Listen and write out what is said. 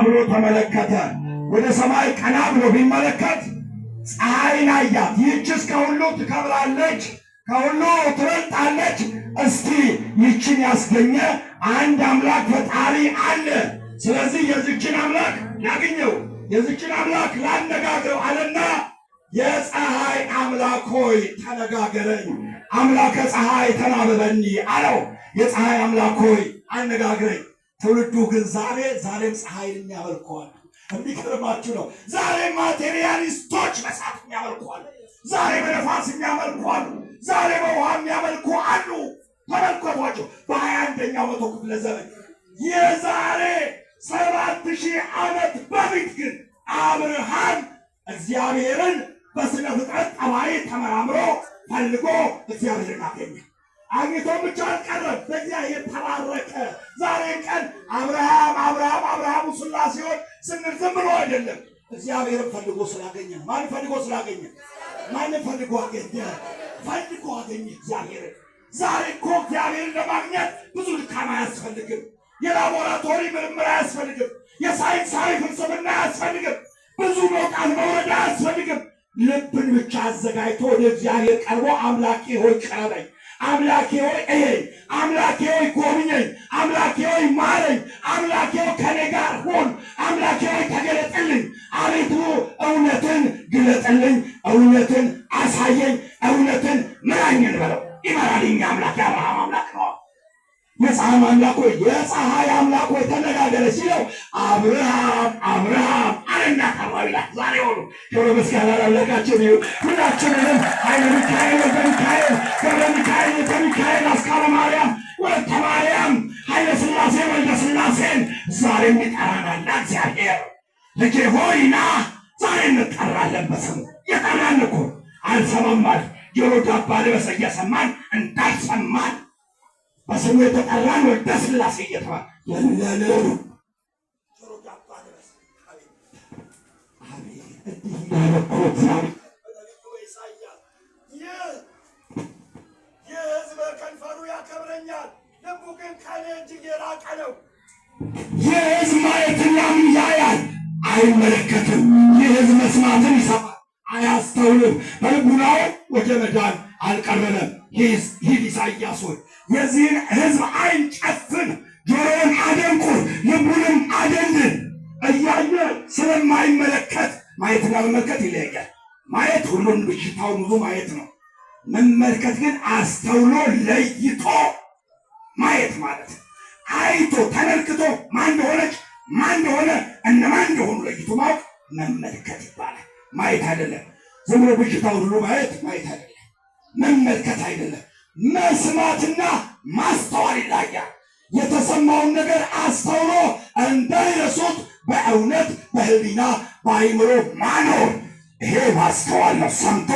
ብሎ ተመለከተ። ወደ ሰማይ ቀና ብሎ ቢመለከት ፀሐይን አያት። ይህችስ ከሁሉ ትከብራለች፣ ከሁሉ ትበልጣለች። እስቲ ይችን ያስገኘ አንድ አምላክ ፈጣሪ አለ። ስለዚህ የዚችን አምላክ ላግኘው፣ የዚችን አምላክ ላነጋግረው አለና የፀሐይ አምላክ ሆይ ተነጋገረኝ፣ አምላከ ፀሐይ ተናበበኒ አለው። የፀሐይ አምላክ ሆይ አነጋግረኝ። ትውልዱ ግን ዛሬም ፀሐይን ያመልከዋል። የሚገርማችሁ ነው። ዛሬ ማቴሪያሊስቶች በሳት የሚያመልኳል፣ ዛሬ በነፋስ የሚያመልኳል፣ ዛሬ በውሃ የሚያመልኩ አሉ። ተመልከቷቸው። በ21ኛው መቶ ክፍለ ዘመን የዛሬ 7000 ዓመት በፊት ግን አብርሃም እግዚአብሔርን በስነ ፍጥረት ጠባይ ተመራምሮ ፈልጎ እግዚአብሔርን አገኘ። አግኝቶ ብቻ አልቀረም፣ በእግዚአብሔር ተባረከ። ዛሬ ቀን አብርሃም ሥላሴውን ስንል ዝም ብሎ አይደለም፣ እግዚአብሔርን ፈልጎ ስላገኘ። ማን ፈልጎ ስላገኘ? ማን ፈልጎ አገኘ? ፈልጎ አገኘ እግዚአብሔርን። ዛሬ እኮ እግዚአብሔርን ለማግኘት ብዙ ድካም አያስፈልግም። የላቦራቶሪ ምርምር አያስፈልግም። የሳይንሳዊ ፍልስፍና አያስፈልግም። ብዙ መውጣት መውረድ አያስፈልግም። ልብን ብቻ አዘጋጅቶ ወደ እግዚአብሔር ቀርቦ አምላኬ ሆይ ቀረበኝ፣ አምላኬ ሆይ እየኝ፣ አምላኬ ሆይ ጎብኘኝ፣ አምላኬ ሆይ ማረኝ፣ አምላኬ ሆይ ከኔ ጋር ሁን፣ አምላኬ ሆይ ተገለጥልኝ፣ አቤቱ እውነትን ግለጥልኝ፣ እውነትን አሳየኝ፣ እውነትን ምራኝ እንበለው። ይመራልኝ አምላክ የአብርሃም አምላክ ነው። የፀሐይ አምላክ ሆይ ተነጋገረ ሲለው አብርሃም አለና ቀረበ ይላል። ዛሬ ሆኖ ክብረ ምስጋና ለአምላካችን ይሁን። ሁላችንንም ኃይለ ሚካኤል በሚካኤል ገብረ ሚካኤል በሚካኤል አስካለ ማርያም ወለተ ማርያም ኃይለ ሥላሴ ወልደ ሥላሴን ዛሬም ይጠራናል። እግዚአብሔር ልጄ ሆይ ና፣ ዛሬ እንጠራለን በስሙ። የጠራን እኮ አልሰማም አለ። ጆሮ ዳባ ልበስ እየሰማን እንዳልሰማን በስሙ የተጠራን ወልደ ሥላሴ እየተባለ የለለሉ ጆሮ ዳባ ልበስ። አቤት እንዲህ ይላል እኮ እግዚአብሔር በነቢዩ ኢሳይያስ ይህ ሕዝብ ከንፈሩ ያከብረኛል፣ ልቡ ግን ከእኔ እጅግ የራቀ ነው። ይህ ሕዝብ ማየትና ያያል አይመለከትም። ይህ ሕዝብ መስማትን ይሰማል አያስተውልም። በልቡናው ወደ መዳን አልቀረበም። ሂድ ኢሳይያስ ሆይ የዚህን ሕዝብ ዓይን ጨፍን፣ ጆሮውን አደንቁር፣ ልቡንም አደንድን። እያየ ስለማይመለከት ማየትና መመልከት ይለያያል። ማየት ሁሉን ብሽታውን ሁሉ ማየት ነው። መመልከት ግን አስተውሎ ለይቶ ማየት ማለት አይቶ ተመልክቶ ማን እንደሆነች ማን እንደሆነ እነማን እንደሆኑ ለይቶ ማወቅ መመልከት ይባላል። ማየት አይደለም። ዝም ብሎ ብሽታውን ሁሉ ማየት አይደለም። መመልከት አይደለም። መስማትና ማስተዋል ይለያያል። የተሰማውን ነገር አስተውሎ እንዳይረሱት በእውነት በህሊና በአይምሮ ማኖር፣ ይሄ ማስተዋል ነው። ሰምቶ